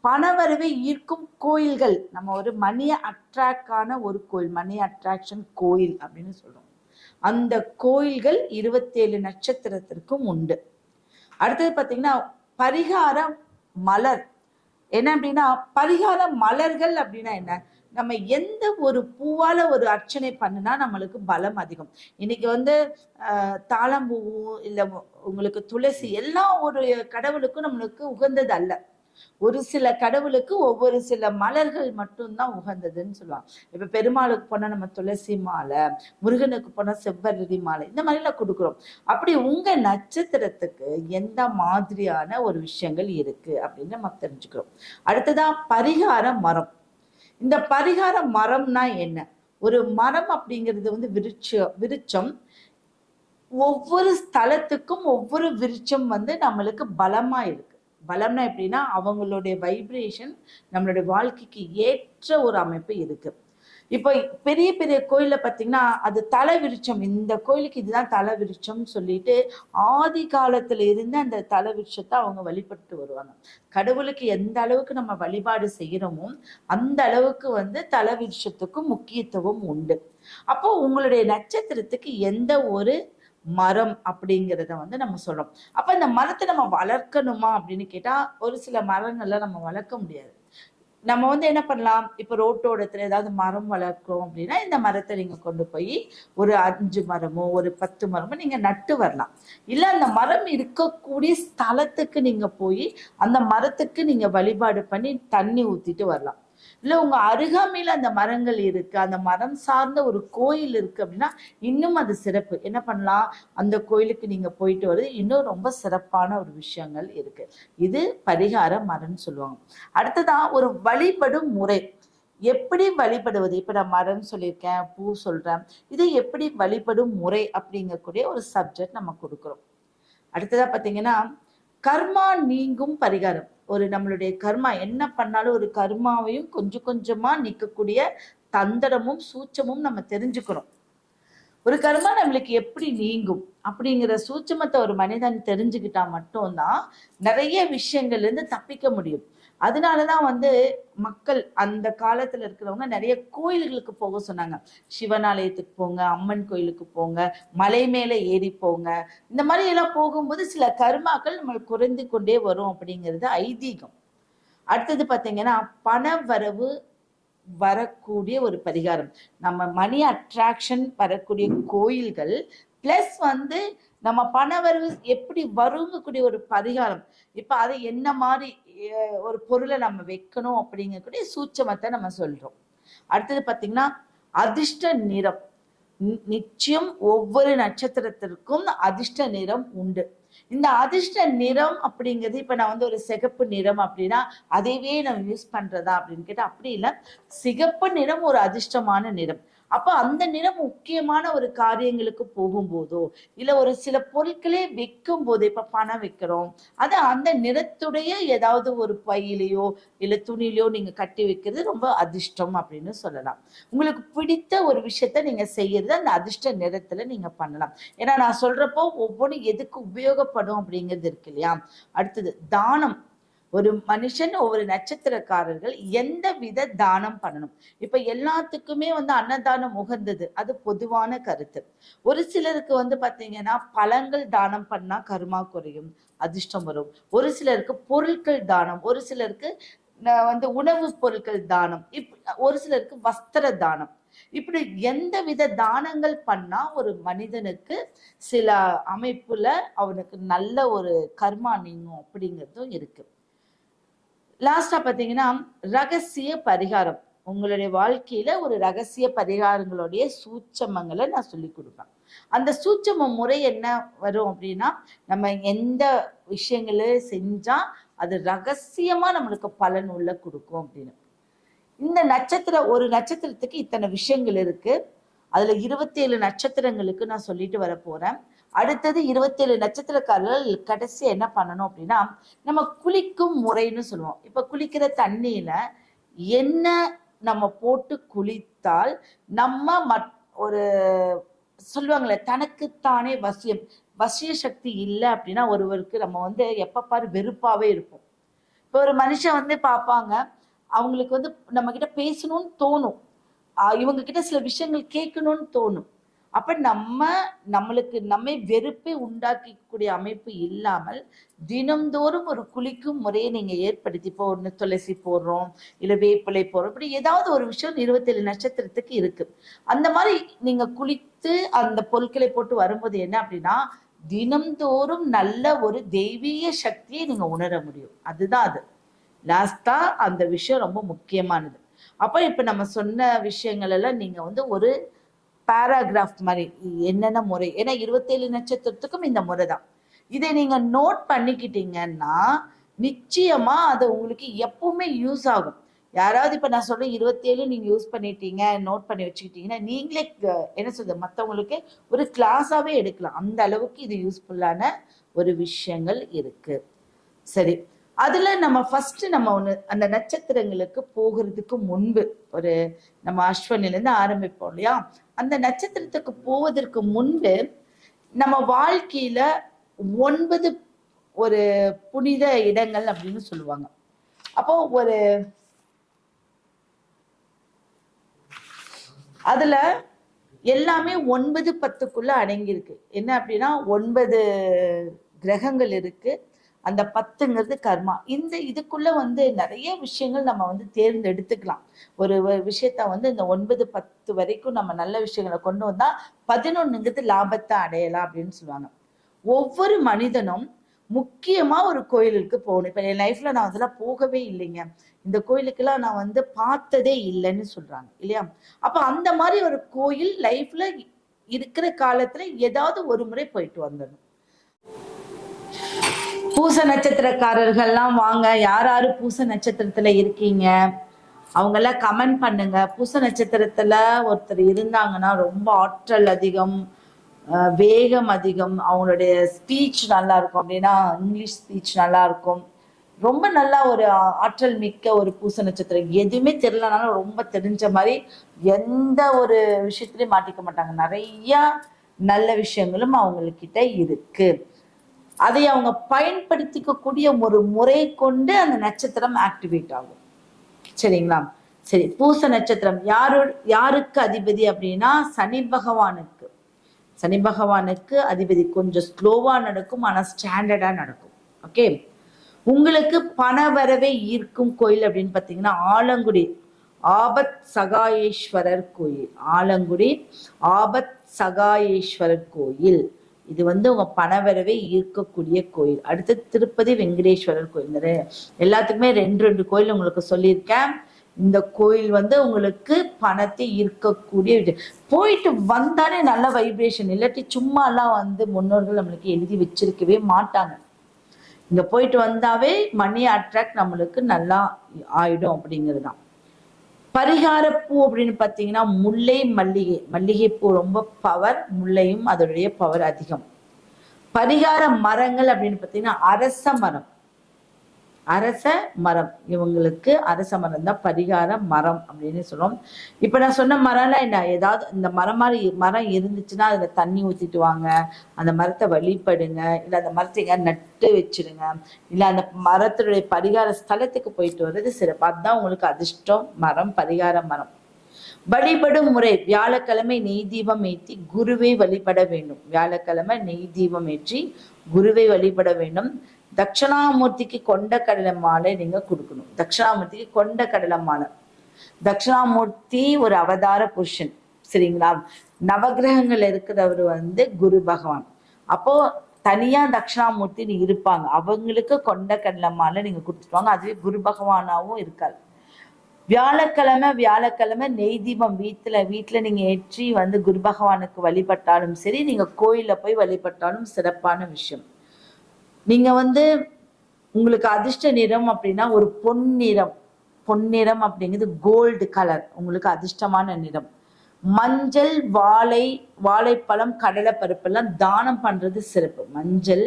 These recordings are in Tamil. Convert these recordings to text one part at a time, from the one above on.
பணவரவை ஈர்க்கும் கோயில்கள். நம்ம ஒரு மணி அட்ராக்டான ஒரு கோயில், மணி அட்ராக்ஷன் கோயில் அப்படின்னு சொல்றோம். அந்த கோயில்கள் 27 நட்சத்திரத்திற்கும் உண்டு. அடுத்தது பார்த்தீங்கன்னா பரிகார மலர். என்ன அப்படின்னா பரிகார மலர்கள் அப்படின்னா என்ன? நம்ம எந்த ஒரு பூவால ஒரு அர்ச்சனை பண்ணுனா நம்மளுக்கு பலம் அதிகம். இன்னைக்கு வந்து தாளம்பூவும் இல்ல உங்களுக்கு துளசி எல்லா ஒரு கடவுளுக்கும் நம்மளுக்கு உகந்தது அல்ல. ஒரு சில கடவுளுக்கு ஒவ்வொரு சில மலர்கள் மட்டும்தான் உகந்ததுன்னு சொல்லுவாங்க. இப்ப பெருமாளுக்கு போனா நம்ம துளசி மாலை, முருகனுக்கு போனா செவ்வரளி மாலை, இந்த மாதிரிலாம் கொடுக்குறோம். அப்படி உங்க நட்சத்திரத்துக்கு எந்த மாதிரியான ஒரு விஷயங்கள் இருக்கு அப்படின்னு நம்ம தெரிஞ்சுக்கிறோம். அடுத்ததான் பரிகார மரம். இந்த பரிகார மரம்னா என்ன? ஒரு மரம் அப்படிங்கிறது வந்து விருட்சம். ஒவ்வொரு ஸ்தலத்துக்கும் ஒவ்வொரு விருட்சம் வந்து நம்மளுக்கு பலமா இருக்கு. பலம்னா எப்படின்னா அவங்களுடைய வைப்ரேஷன் நம்மளுடைய வாழ்க்கைக்கு ஏற்ற ஒரு அமைப்பு இருக்கு. இப்போ பெரிய பெரிய கோயில பார்த்தீங்கன்னா அது தலை விருட்சம், இந்த கோயிலுக்கு இதுதான் தலை விருட்சம்னு சொல்லிட்டு ஆதி காலத்துல இருந்து அந்த தலை விருட்சத்தை அவங்க வழிபட்டு வருவாங்க. கடவுளுக்கு எந்த அளவுக்கு நம்ம வழிபாடு செய்யறோமோ அந்த அளவுக்கு வந்து தலை விருட்சத்துக்கும் முக்கியத்துவம் உண்டு. அப்போ உங்களுடைய நட்சத்திரத்துக்கு எந்த ஒரு மரம் அப்படிங்கிறத வந்து நம்ம சொல்றோம். அப்ப இந்த மரத்தை நம்ம வளர்க்கணுமா அப்படின்னு கேட்டா ஒரு சில மரங்கள்ல நம்ம வளர்க்க முடியாது. நம்ம வந்து என்ன பண்ணலாம், இப்ப ரோட்டோடத்துல ஏதாவது மரம் வளர்க்கிறோம் அப்படின்னா இந்த மரத்தை நீங்க கொண்டு போய் ஒரு 5 மரமோ ஒரு 10 மரமோ நீங்க நட்டு வரலாம். இல்ல அந்த மரம் இருக்கக்கூடிய ஸ்தலத்துக்கு நீங்க போய் அந்த மரத்துக்கு நீங்க வழிபாடு பண்ணி தண்ணி ஊத்திட்டு வரலாம். இல்ல உங்க அருகாமையில அந்த மரங்கள் இருக்கு, அந்த மரம் சார்ந்த ஒரு கோயில் இருக்கு அப்படின்னா இன்னும் அது சிறப்பு. என்ன பண்ணலாம், அந்த கோயிலுக்கு நீங்க போயிட்டு வருது இன்னும் ரொம்ப சிறப்பான ஒரு விஷயங்கள் இருக்கு. இது பரிகார மரம்னு சொல்லுவாங்க. அடுத்ததான் ஒரு வழிபடும் முறை. எப்படி வழிபடுவது? இப்ப நான் மரம் சொல்லியிருக்கேன், பூ சொல்றேன், இதை எப்படி வழிபடும் முறை அப்படிங்கக்கூடிய ஒரு சப்ஜெக்ட் நம்ம கொடுக்குறோம். அடுத்ததா பாத்தீங்கன்னா கர்மா நீங்கும் பரிகாரம். ஒரு நம்மளுடைய கர்மா என்ன பண்ணாலும் ஒரு கர்மாவையும் கொஞ்சம் கொஞ்சமா நீக்கக்கூடிய தந்திரமும் சூட்சமும் நம்ம தெரிஞ்சுக்கிறோம். ஒரு கர்மா நம்மளுக்கு எப்படி நீங்கும் அப்படிங்கிற சூட்சமத்தை ஒரு மனிதன் தெரிஞ்சுக்கிட்டா மட்டும்தான் நிறைய விஷயங்கள்ல இருந்து தப்பிக்க முடியும். அதனாலதான் வந்து மக்கள் அந்த காலத்துல இருக்கிறவங்க நிறைய கோயில்களுக்கு போக சொன்னாங்க. சிவனாலயத்துக்கு போங்க, அம்மன் கோயிலுக்கு போங்க, மலை மேல ஏறி போங்க. இந்த மாதிரி எல்லாம் போகும்போது சில கர்மாக்கள் நம்மளுக்கு குறைந்து கொண்டே வரும் அப்படிங்கிறது ஐதீகம். அடுத்தது பாத்தீங்கன்னா பண வரவு வரக்கூடிய ஒரு பரிகாரம். நம்ம மணி அட்ராக்ஷன் வரக்கூடிய கோயில்கள் பிளஸ் வந்து நம்ம பணவரவு எப்படி வருங்கக்கூடிய ஒரு பரிகாரம். இப்ப அதை என்ன மாதிரி ஒரு பொருளை நம்ம வைக்கணும் அப்படிங்கக்கூடிய சூட்சமத்தை நம்ம சொல்றோம். அடுத்தது பாத்தீங்கன்னா அதிர்ஷ்ட நிறம். நிச்சயம் ஒவ்வொரு நட்சத்திரத்திற்கும் அதிர்ஷ்ட நிறம் உண்டு. இந்த அதிர்ஷ்ட நிறம் அப்படிங்கிறது இப்ப நான் வந்து ஒரு சிகப்பு நிறம் அப்படின்னா அதைவே நம்ம யூஸ் பண்றதா அப்படின்னு கேட்டா அப்படி இல்லை. சிகப்பு நிறம் ஒரு அதிர்ஷ்டமான நிறம். அப்ப அந்த நிறம் முக்கியமான ஒரு காரியங்களுக்கு போகும்போதோ இல்ல ஒரு சில பொருட்களே வைக்கும் போது, இப்ப பணம் வைக்கிறோம், அது அந்த நிறத்துடைய ஏதாவது ஒரு பையிலையோ இல்ல துணிலையோ நீங்க கட்டி வைக்கிறது ரொம்ப அதிர்ஷ்டம் அப்படின்னு சொல்லலாம். உங்களுக்கு பிடித்த ஒரு விஷயத்த நீங்க செய்யறது அந்த அதிர்ஷ்ட நிறத்துல நீங்க பண்ணலாம். ஏன்னா நான் சொல்றப்போ ஒவ்வொன்றும் எதுக்கு உபயோகப்படும் அப்படிங்கிறது இருக்கு இல்லையா. அடுத்தது தானம். ஒரு மனுஷன் ஒவ்வொரு நட்சத்திரக்காரர்கள் எந்த வித தானம் பண்ணணும். இப்ப எல்லாத்துக்குமே வந்து அன்னதானம் உகந்தது, அது பொதுவான கருத்து. ஒரு சிலருக்கு வந்து பாத்தீங்கன்னா பழங்கள் தானம் பண்ணா கர்மா குறையும், அதிர்ஷ்டம் வரும். ஒரு சிலருக்கு பொருட்கள் தானம், ஒரு சிலருக்கு வந்து உணவு பொருட்கள் தானம், ஒரு சிலருக்கு வஸ்திர தானம். இப்படி எந்த வித தானங்கள் பண்ணா ஒரு மனிதனுக்கு சில அமைப்புல அவனுக்கு நல்ல ஒரு கர்மா நீங்கும் அப்படிங்கிறதும் இருக்கு. லாஸ்டா பாத்தீங்கன்னா ரகசிய பரிகாரம். உங்களுடைய வாழ்க்கையில ஒரு ரகசிய பரிகாரங்களுடைய சூட்சமங்களை நான் சொல்லி கொடுப்பேன். அந்த சூட்சம முறை என்ன வரும் அப்படின்னா நம்ம எந்த விஷயங்களை செஞ்சா அது ரகசியமா நம்மளுக்கு பலன் உள்ள கொடுக்கும் அப்படின்னு. இந்த ஒரு நட்சத்திரத்துக்கு இத்தனை விஷயங்கள் இருக்கு. அதுல 27 நட்சத்திரங்களுக்கு நான் சொல்லிட்டு வர போறேன். அடுத்தது 27 நட்சத்திரக்காரர்கள் கடைசி என்ன பண்ணணும் அப்படின்னா நம்ம குளிக்கும் முறைன்னு சொல்லுவோம். இப்ப குளிக்கிற தண்ணியில என்ன நம்ம போட்டு குளித்தால் நம்ம ஒரு சொல்லுவாங்களே தனக்குத்தானே வசிய சக்தி இல்லை அப்படின்னா ஒருவருக்கு நம்ம வந்து எப்ப பாரு வெறுப்பாவே இருப்போம். இப்போ ஒரு மனுஷன் வந்து பார்ப்பாங்க, அவங்களுக்கு வந்து நம்ம கிட்ட பேசணும்னு தோணும், இவங்க கிட்ட சில விஷயங்கள் கேட்கணும்னு தோணும். அப்ப நம்மளுக்கு நம்மை வெறுப்பை உண்டாக்கக்கூடிய அமைப்பு இல்லாமல் தினம்தோறும் ஒரு குளிக்கும் முறையை நீங்க ஏற்படுத்தி, இப்போ ஒண்ணு துளசி போடுறோம், இல்ல வேப்பிலை போடுறோம், இப்படி ஏதாவது ஒரு விஷயம் 27 நட்சத்திரத்துக்கு இருக்கு. அந்த மாதிரி நீங்க குளித்து அந்த பொருட்களை போட்டு வரும்போது என்ன அப்படின்னா, தினம்தோறும் நல்ல ஒரு தெய்வீக சக்தியை நீங்க உணர முடியும். அதுதான் அது. லாஸ்டா அந்த விஷயம் ரொம்ப முக்கியமானது. அப்ப இப்ப நம்ம சொன்ன விஷயங்கள் எல்லாம் நீங்க வந்து ஒரு பேராகிராஃப் மாதிரி என்னென்ன முறை, ஏன்னா 27 நட்சத்திரத்துக்கும் இந்த முறை தான். இதை நீங்க நோட் பண்ணிக்கிட்டீங்கன்னா நிச்சயமா அது உங்களுக்கு எப்பவுமே யூஸ் ஆகும். யாராவது இப்ப நான் சொல்றேன் 27 நீங்க யூஸ் பண்ணிட்டீங்க, நோட் பண்ணி வச்சுக்கிட்டீங்கன்னா நீங்களே என்ன சொல்றது, மற்றவங்களுக்கு ஒரு கிளாஸாவே எடுக்கலாம். அந்த அளவுக்கு இது யூஸ்ஃபுல்லான ஒரு விஷயங்கள் இருக்கு. சரி, அதுல நம்ம ஃபர்ஸ்ட் நம்ம ஒண்ணு அந்த நட்சத்திரங்களுக்கு போகிறதுக்கு முன்பு ஒரு நம்ம அஸ்வினில இருந்து ஆரம்பிப்போம் இல்லையா, அந்த நட்சத்திரத்துக்கு போவதற்கு முன்பு நம்ம வாழ்க்கையில 9 ஒரு புனித இடங்கள் அப்படின்னு சொல்லுவாங்க. அப்போ ஒரு அதுல எல்லாமே 9, 10க்குள்ள அடங்கியிருக்கு. என்ன அப்படின்னா 9 கிரகங்கள் இருக்கு, அந்த 10ங்கிறது கர்மா. இதுக்குள்ள வந்து நிறைய விஷயங்கள் நம்ம வந்து தேர்ந்தெடுத்துக்கலாம். ஒரு விஷயத்த வந்து இந்த 9, 10 வரைக்கும் நம்ம நல்ல விஷயங்களை கொண்டு வந்தா 11ங்கிறது லாபத்தை அடையலாம் அப்படின்னு சொல்லுவாங்க. ஒவ்வொரு மனிதனும் முக்கியமா ஒரு கோயிலுக்கு போகணும். இப்ப என் லைஃப்ல நான் அதெல்லாம் போகவே இல்லைங்க, இந்த கோயிலுக்கெல்லாம் நான் வந்து பார்த்ததே இல்லைன்னு சொல்றாங்க இல்லையா. அப்ப அந்த மாதிரி ஒரு கோயில் லைஃப்ல இருக்கிற காலத்துல ஏதாவது ஒரு முறை போயிட்டு வந்துடணும். பூச நட்சத்திரக்காரர்கள்லாம் வாங்க, யார் யாரு பூச நட்சத்திரத்துல இருக்கீங்க அவங்க எல்லாம் கமெண்ட் பண்ணுங்க. பூச நட்சத்திரத்துல ஒருத்தர் இருந்தாங்கன்னா ரொம்ப ஆற்றல் அதிகம், வேகம் அதிகம், அவங்களுடைய ஸ்பீச் நல்லா இருக்கும், அப்படின்னா இங்கிலீஷ் ஸ்பீச் நல்லா இருக்கும், ரொம்ப நல்லா ஒரு ஆற்றல் மிக்க ஒரு பூச நட்சத்திரம். எதுவுமே தெரியலனாலும் ரொம்ப தெரிஞ்ச மாதிரி எந்த ஒரு விஷயத்திலையும் மாட்டிக்க மாட்டாங்க. நிறைய நல்ல விஷயங்களும் அவங்கக்கிட்ட இருக்கு. அதை அவங்க பயன்படுத்திக்கக்கூடிய ஒரு முறை கொண்டு அந்த நட்சத்திரம் ஆக்டிவேட் ஆகும். சரிங்களா? சரி, பூச நட்சத்திரம் யாருக்கு அதிபதி அப்படின்னா சனி பகவானுக்கு. சனி பகவானுக்கு அதிபதி. கொஞ்சம் ஸ்லோவா நடக்கும், ஆனா ஸ்டாண்டர்டா நடக்கும். ஓகே, உங்களுக்கு பண வரவை ஈர்க்கும் கோயில் அப்படின்னு பார்த்தீங்கன்னா ஆலங்குடி ஆபத் சகாயேஸ்வரர் கோயில். ஆலங்குடி ஆபத் சகாயேஸ்வரர் கோயில் இது வந்து உங்க பணவரவை ஈர்க்கக்கூடிய கோயில். அடுத்து திருப்பதி வெங்கடேஸ்வரர் கோயில். எல்லாத்துக்குமே 2 கோயில் உங்களுக்கு சொல்லியிருக்கேன். இந்த கோயில் வந்து உங்களுக்கு பணத்தை ஈர்க்கக்கூடிய, போயிட்டு வந்தாலே நல்ல வைப்ரேஷன். இல்லாட்டி சும்மா எல்லாம் வந்து முன்னோர்கள் நம்மளுக்கு எழுதி வச்சிருக்கவே மாட்டாங்க. இங்க போயிட்டு வந்தாவே மணி அட்ராக்ட் நம்மளுக்கு நல்லா ஆயிடும் அப்படிங்கிறது தான். பரிகார பூ அப்படின்னு பார்த்தீங்கன்னா முல்லை, மல்லிகை. மல்லிகைப்பூ ரொம்ப பவர், முல்லையும் அதோடைய பவர் அதிகம். பரிகார மரங்கள் அப்படின்னு பார்த்தீங்கன்னா அரச மரம். அரச மரம், இவங்களுக்கு அரச மரம் தான் பரிகார மரம் அப்படின்னு சொல்லுவோம். இப்ப நான் சொன்ன மரம்லாம் என்ன, ஏதாவது இந்த மரம் இருந்துச்சுன்னா அதுல தண்ணி ஊத்திட்டு வாங்க, அந்த மரத்தை வழிபடுங்க, இல்ல அந்த மரத்தை எங்க நட்டு வச்சிருங்க, இல்ல அந்த மரத்தினுடைய பரிகார ஸ்தலத்துக்கு போயிட்டு வர்றது சிறப்பு. அதுதான் உங்களுக்கு அதிர்ஷ்டம் மரம், பரிகார மரம். வழிபடும் முறை வியாழக்கிழமை நெய் தீபம் ஏற்றி குருவை வழிபட வேண்டும். வியாழக்கிழமை நெய் தீபம் ஏற்றி குருவை வழிபட வேண்டும். தட்சிணாமூர்த்திக்கு கொண்ட கடலை மாலை நீங்க கொடுக்கணும். தட்சிணாமூர்த்திக்கு கொண்ட கடலை மாலை. தட்சிணாமூர்த்தி ஒரு அவதார புருஷன், சரிங்களா? நவகிரகங்கள் இருக்கிறவர் வந்து குரு பகவான். அப்போ தனியா தட்சிணாமூர்த்தின்னு இருப்பாங்க, அவங்களுக்கு கொண்ட கடலை மாலை நீங்க கொடுத்துருவாங்க. அதுவே குரு பகவானாவும் இருக்காரு. வியாழக்கிழமை நெய் தீபம் வீட்டுல நீங்க ஏற்றி வந்து குரு பகவானுக்கு வழிபட்டாலும் சரி, நீங்க கோயில போய் வழிபட்டாலும் சிறப்பான விஷயம். நீங்க வந்து உங்களுக்கு அதிர்ஷ்ட நிறம் அப்படின்னா ஒரு பொன்னிறம். பொன்னிறம் அப்படிங்கிறது கோல்டு கலர், உங்களுக்கு அதிர்ஷ்டமான நிறம். மஞ்சள், வாழைப்பழம், கடலை பருப்பு எல்லாம் தானம் பண்றது சிறப்பு. மஞ்சள்,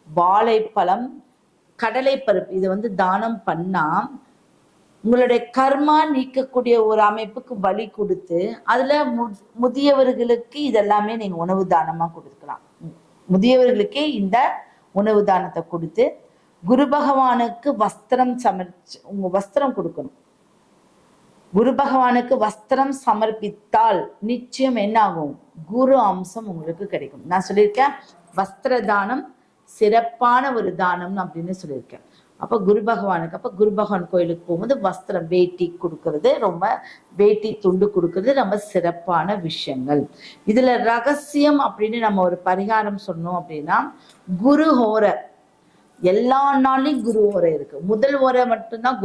வாழைப்பழம், கடலை பருப்பு இது வந்து தானம் பண்ணா உங்களுடைய கர்மா நீக்கக்கூடிய ஒரு அமைப்புக்கு வழி கொடுத்து, அதுல முதியவர்களுக்கு இதெல்லாமே நீங்க உணவு தானமா கொடுக்கலாம். முதியவர்களுக்கே இந்த உணவு தானத்தை கொடுத்து குரு பகவானுக்கு வஸ்திரம் உங்க வஸ்திரம் கொடுக்கணும். குரு பகவானுக்கு வஸ்திரம் சமர்ப்பித்தால் நிச்சயம் என்ன ஆகும்? குரு அம்சம் உங்களுக்கு கிடைக்கும். நான் சொல்லியிருக்கேன் வஸ்திர தானம் சிறப்பான ஒரு தானம் அப்படின்னு சொல்லியிருக்கேன். அப்ப குரு பகவான் கோயிலுக்கு போகும்போது வஸ்திரம் வேட்டி கொடுக்கறது, ரொம்ப வேட்டி துண்டு கொடுக்கறது ரொம்ப சிறப்பான விஷயங்கள். இதுல ரகசியம் அப்படின்னு நம்ம ஒரு பரிகாரம் சொன்னோம் அப்படின்னா, குரு ஹோரை எல்லா நாள்லயும் குரு ஓரை இருக்கு. முதல் ஓரை மட்டும்தான்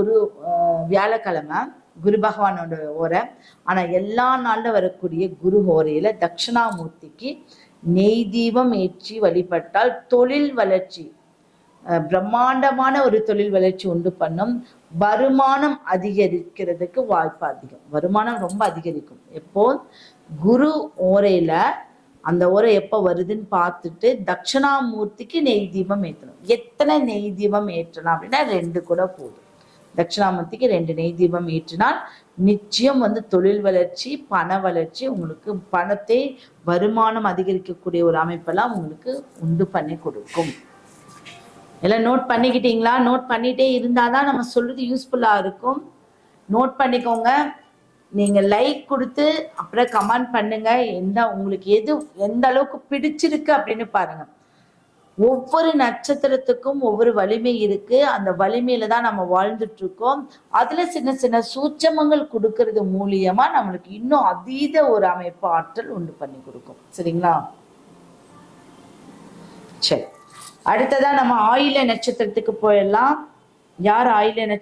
வியாழக்கிழமை குரு பகவானோட ஓரை. ஆனா எல்லா நாள்ல வரக்கூடிய குரு ஹோரையில தட்சிணாமூர்த்திக்கு நெய் தீபம் ஏற்றி வழிபட்டால் தொழில் வளர்ச்சி, பிரம்மாண்டமான ஒரு தொழில் வளர்ச்சி உண்டு பண்ணும். வருமானம் அதிகரிக்கிறதுக்கு வாய்ப்பு அதிகம். வருமானம் ரொம்ப அதிகரிக்கும். எப்போ? குரு ஓரையில அந்த ஓரை எப்போ வருதுன்னு பார்த்துட்டு தட்சிணாமூர்த்திக்கு நெய் தீபம் ஏற்றணும். எத்தனை நெய் தீபம் ஏற்றலாம் அப்படின்னா 2 கூட போதும். தட்சிணாமூர்த்திக்கு 2 நெய் தீபம் ஏற்றினால் நிச்சயம் தொழில் வளர்ச்சி, பண வளர்ச்சி, உங்களுக்கு பணத்தை வருமானம் அதிகரிக்கக்கூடிய ஒரு அமைப்பெல்லாம் உங்களுக்கு உண்டு பண்ணி கொடுக்கும். எல்லாம் நோட் பண்ணிக்கிட்டீங்களா? நோட் பண்ணிட்டே இருந்தாதான் நம்ம சொல்றது யூஸ்ஃபுல்லா இருக்கும். நோட் பண்ணிக்கோங்க. நீங்க லைக் கொடுத்து அப்புறம் கமெண்ட் பண்ணுங்க. உங்களுக்கு எந்த அளவுக்கு பிடிச்சிருக்கு அப்படின்னு பாருங்க. ஒவ்வொரு நட்சத்திரத்துக்கும் ஒவ்வொரு வலிமை இருக்கு. அந்த வலிமையில தான் நம்ம வாழ்ந்துட்டு இருக்கோம். அதுல சின்ன சின்ன சூட்சமங்கள் கொடுக்கறது மூலியமா நம்மளுக்கு இன்னும் அதீத ஒரு அமைப்பு ஆற்றல் உண்டு பண்ணி கொடுக்கும். சரிங்களா? சரி, அடுத்ததான் நம்ம ஆயில்ய நட்சத்திரத்துக்கு போயிடலாம். யார் ஆயில்ய நட்சத்திரம்?